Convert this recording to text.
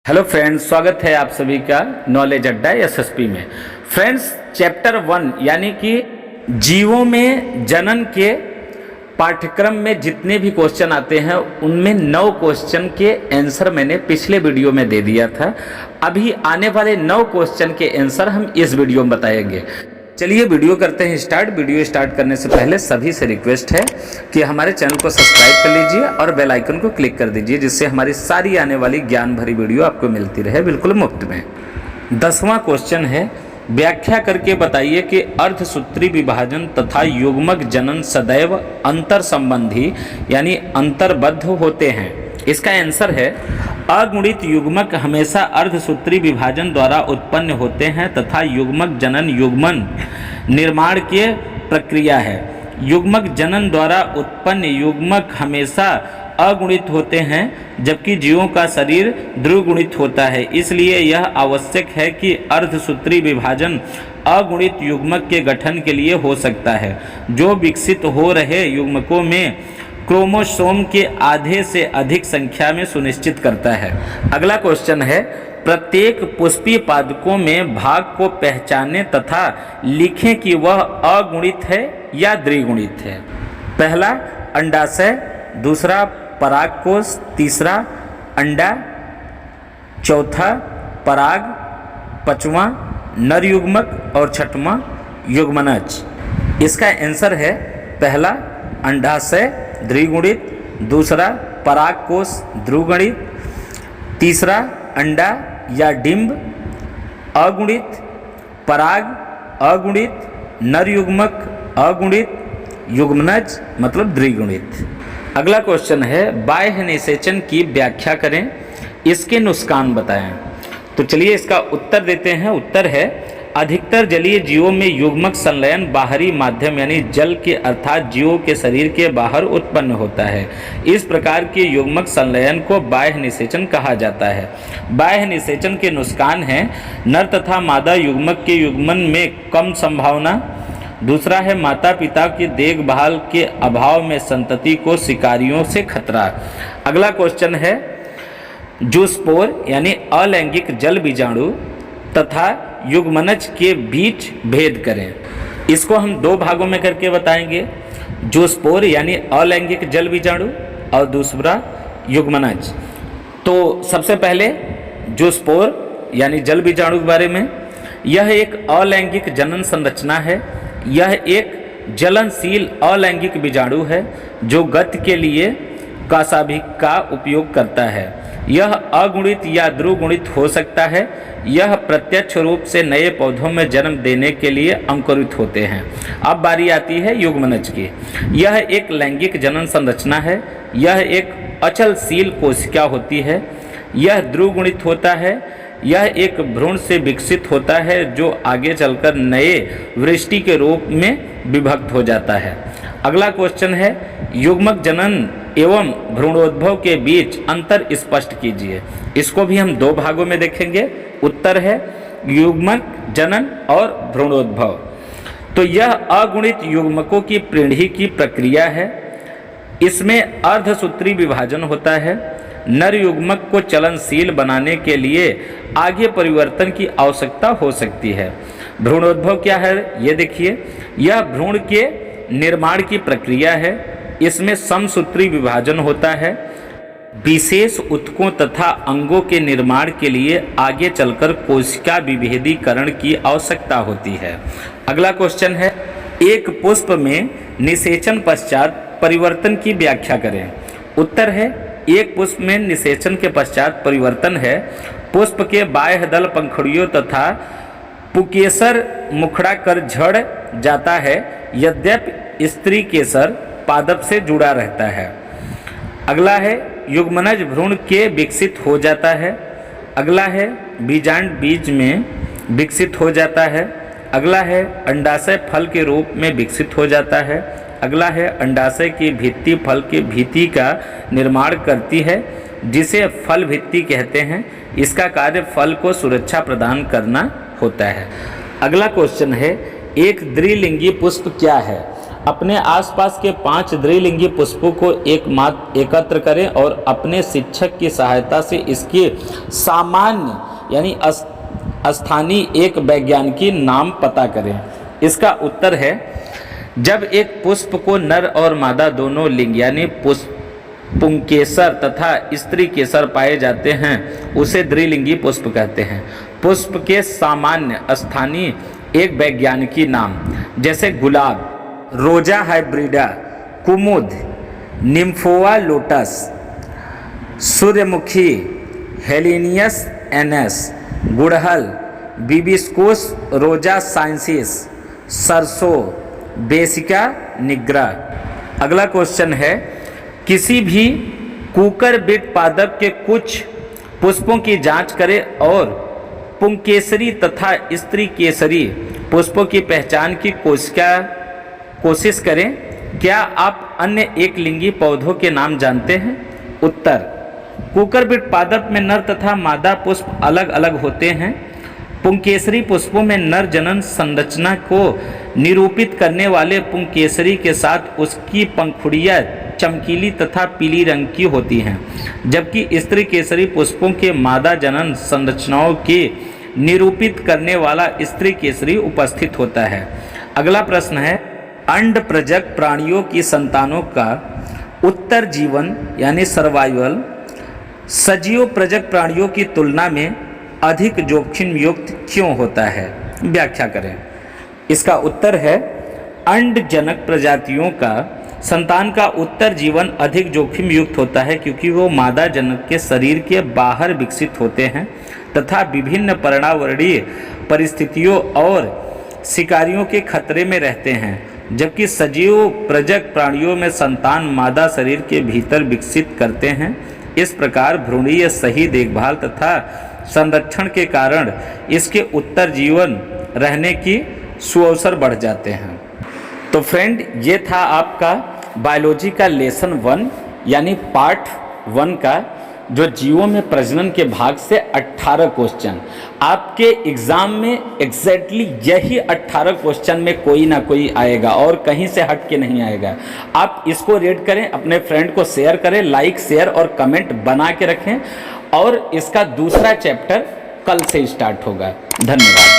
Hello friends, स्वागत है आप सभी का नॉलेज अड्डा एसएसपी में। फ्रेंड्स, चैप्टर 1 यानी कि जीवों में जनन के पाठ्यक्रम में जितने भी क्वेश्चन आते हैं उनमें 9 क्वेश्चन के आंसर मैंने पिछले वीडियो में दे दिया था। अभी आने वाले 9 क्वेश्चन के आंसर हम इस वीडियो में बताएंगे। चलिए वीडियो करते हैं स्टार्ट। वीडियो स्टार्ट करने से पहले सभी से रिक्वेस्ट है कि हमारे चैनल को सब्सक्राइब कर लीजिए और बेल आइकन को क्लिक कर दीजिए, जिससे हमारी सारी आने वाली ज्ञान भरी वीडियो आपको मिलती रहे बिल्कुल मुफ्त में। 10वां क्वेश्चन है, व्याख्या करके बताइए कि अर्धसूत्री विभाजन तथा युग्मक जनन सदैव अंतर संबंधी यानी अंतरबद्ध होते हैं। इसका आंसर है अगुणित युग्मक हमेशा अर्धसूत्री विभाजन द्वारा उत्पन्न होते हैं तथा युग्मक जनन युग्मन निर्माण की प्रक्रिया है। युग्मक जनन द्वारा उत्पन्न युग्मक हमेशा अगुणित होते हैं, जबकि जीवों का शरीर द्विगुणित होता है। इसलिए यह आवश्यक है कि अर्धसूत्री विभाजन अगुणित युग्मक के गठन के लिए हो सकता है, जो विकसित हो रहे युग्मकों में क्रोमोसोम के आधे से अधिक संख्या में सुनिश्चित करता है। अगला क्वेश्चन है, प्रत्येक पुष्पीय पादकों में भाग को पहचाने तथा लिखें कि वह अगुणित है या द्विगुणित है। पहला अंडाशय, दूसरा परागकोश, तीसरा अंडा, चौथा पराग, पांचवां नर युग्मक और छठवां युग्मनज। इसका आंसर है पहला अंडाशय द्विगुणित, दूसरा परागकोश द्विगुणित, तीसरा अंडा या डिंब अगुणित, पराग अगुणित, नर युग्मक अगुणित, युग्मनज मतलब द्विगुणित। अगला क्वेश्चन है, बाह्य निषेचन की व्याख्या करें, इसके नुकसान बताएं। तो चलिए इसका उत्तर देते हैं। उत्तर है, अधिकतर जलीय जीवों में युग्मक संलयन बाहरी माध्यम यानी जल के अर्थात जीवों के शरीर के बाहर उत्पन्न होता है। इस प्रकार के युग्मक संलयन को बाह्य निषेचन कहा जाता है। बाह्य निषेचन के नुकसान हैं, नर तथा मादा युग्मक के युग्मन में कम संभावना, दूसरा है माता पिता की देखभाल के अभाव में संतति को शिकारियों से खतरा। अगला क्वेश्चन है, जूस्पोर यानी अलैंगिक जल बीजाणु तथा युग्मनज के बीच भेद करें। इसको हम 2 भागों में करके बताएंगे, जूस्पोर यानी अलैंगिक जल बीजाणु और दूसरा युग्मनज। तो सबसे पहले जूस्पोर यानी जल बीजाणु के बारे में, यह एक अलैंगिक जनन संरचना है। यह एक जलनशील अलैंगिक बीजाणु है जो गति के लिए कासाभिक का उपयोग करता है। यह अगुणित या द्विगुणित हो सकता है। यह प्रत्यक्ष रूप से नए पौधों में जन्म देने के लिए अंकुरित होते हैं। अब बारी आती है युग्मनज की। यह एक लैंगिक जनन संरचना है। यह एक अचलशील कोशिका होती है। यह द्विगुणित होता है। यह एक भ्रूण से विकसित होता है जो आगे चलकर नए वृष्टि के रूप में विभक्त हो जाता है। अगला क्वेश्चन है, युग्मक जनन एवं भ्रूणोद्भव के बीच अंतर स्पष्ट कीजिए। इसको भी हम 2 भागों में देखेंगे। उत्तर है युग्मक जनन और भ्रूणोद्भव। तो यह अगुणित युग्मकों की पीढ़ी की प्रक्रिया है। इसमें अर्धसूत्री विभाजन होता है। नर युग्मक को चलनशील बनाने के लिए आगे परिवर्तन की आवश्यकता हो सकती है। भ्रूणोद्भव क्या है ये देखिए, यह भ्रूण के निर्माण की प्रक्रिया है। इसमें समसूत्री विभाजन होता है। विशेष ऊतकों तथा अंगों के निर्माण के लिए आगे चलकर कोशिका विभेदीकरण की आवश्यकता होती है। अगला क्वेश्चन है, एक पुष्प में निषेचन पश्चात परिवर्तन की व्याख्या करें। उत्तर है, एक पुष्प में निषेचन के पश्चात परिवर्तन है, पुष्प के बाह्य दल पंखुड़ियों तथा पुकेसर मुखड़ा कर झड़ जाता है, यद्यपि स्त्री केसर पादप से जुड़ा रहता है। अगला है, युग्मनज भ्रूण के विकसित हो जाता है। अगला है, बीजांड बीज में विकसित हो जाता है। अगला है, अंडाशय फल के रूप में विकसित हो जाता है। अगला है, अंडाशय की भित्ति फल की भित्ति का निर्माण करती है, जिसे फल भित्ति कहते हैं। इसका कार्य फल को सुरक्षा प्रदान करना होता है। अगला क्वेश्चन है, एक द्विलिंगी पुष्प क्या है। अपने आसपास के 5 द्विलिंगी पुष्पों को एकत्र करें और अपने शिक्षक की सहायता से इसके सामान्य यानी स्थानीय एक वैज्ञानिक नाम पता करें। इसका उत्तर है, जब एक पुष्प को नर और मादा दोनों लिंग यानी पुंकेसर तथा स्त्री केसर पाए जाते हैं उसे द्विलिंगी पुष्प कहते हैं। पुष्प के सामान्य स्थानीय एक वैज्ञानिक नाम जैसे गुलाब, रोजा हाइब्रिडा, कुमुद, निम्फोआ लोटस, सूर्यमुखी, हेलिनियस एनस, गुड़हल, बिबिस्कुस रोजा साइंसिस, सरसों, बेसिका निग्रा। अगला क्वेश्चन है, किसी भी कुकुरबिट पादप के कुछ पुष्पों की जांच करें और पुंकेसरी तथा स्त्री केसरी पुष्पों की पहचान की कोशिश करें। क्या आप अन्य एक लिंगी पौधों के नाम जानते हैं? उत्तर, कुकुरबिट पादप में नर तथा मादा पुष्प अलग अलग होते हैं। पुंकेसरी पुष्पों में नर जनन संरचना को निरूपित करने वाले पुंकेसरी के साथ उसकी पंखुड़ियाँ चमकीली तथा पीली रंग की होती हैं, जबकि स्त्री केसरी पुष्पों के मादा जनन संरचनाओं के निरूपित करने वाला स्त्री केसरी उपस्थित होता है। अगला प्रश्न है, अंड प्रजक प्राणियों की संतानों का उत्तर जीवन यानी सर्वाइवल सजीव प्रजक प्राणियों की तुलना में अधिक जोखिम युक्त क्यों होता है? व्याख्या करें। इसका उत्तर है, अंड जनक प्रजातियों का संतान का उत्तर जीवन अधिक जोखिम युक्त होता है क्योंकि वो मादा जनक के शरीर के बाहर विकसित होते हैं तथा विभिन्न पर्यावरणीय परिस्थितियों और शिकारियों के खतरे में रहते हैं, जबकि सजीव प्रजक प्राणियों में संतान मादा शरीर के भीतर विकसित करते हैं। इस प्रकार भ्रूणीय सही देखभाल तथा संरक्षण के कारण इसके उत्तर जीवन रहने की सुअवसर बढ़ जाते हैं। तो फ्रेंड, ये था आपका बायोलॉजी का लेसन 1 यानी पार्ट 1 का, जो जीवों में प्रजनन के भाग से 18 क्वेश्चन। आपके एग्जाम में एग्जैक्टली यही 18 क्वेश्चन में कोई ना कोई आएगा और कहीं से हट के नहीं आएगा। आप इसको रीड करें, अपने फ्रेंड को शेयर करें, लाइक शेयर और कमेंट बना के रखें, और इसका दूसरा चैप्टर कल से स्टार्ट होगा। धन्यवाद।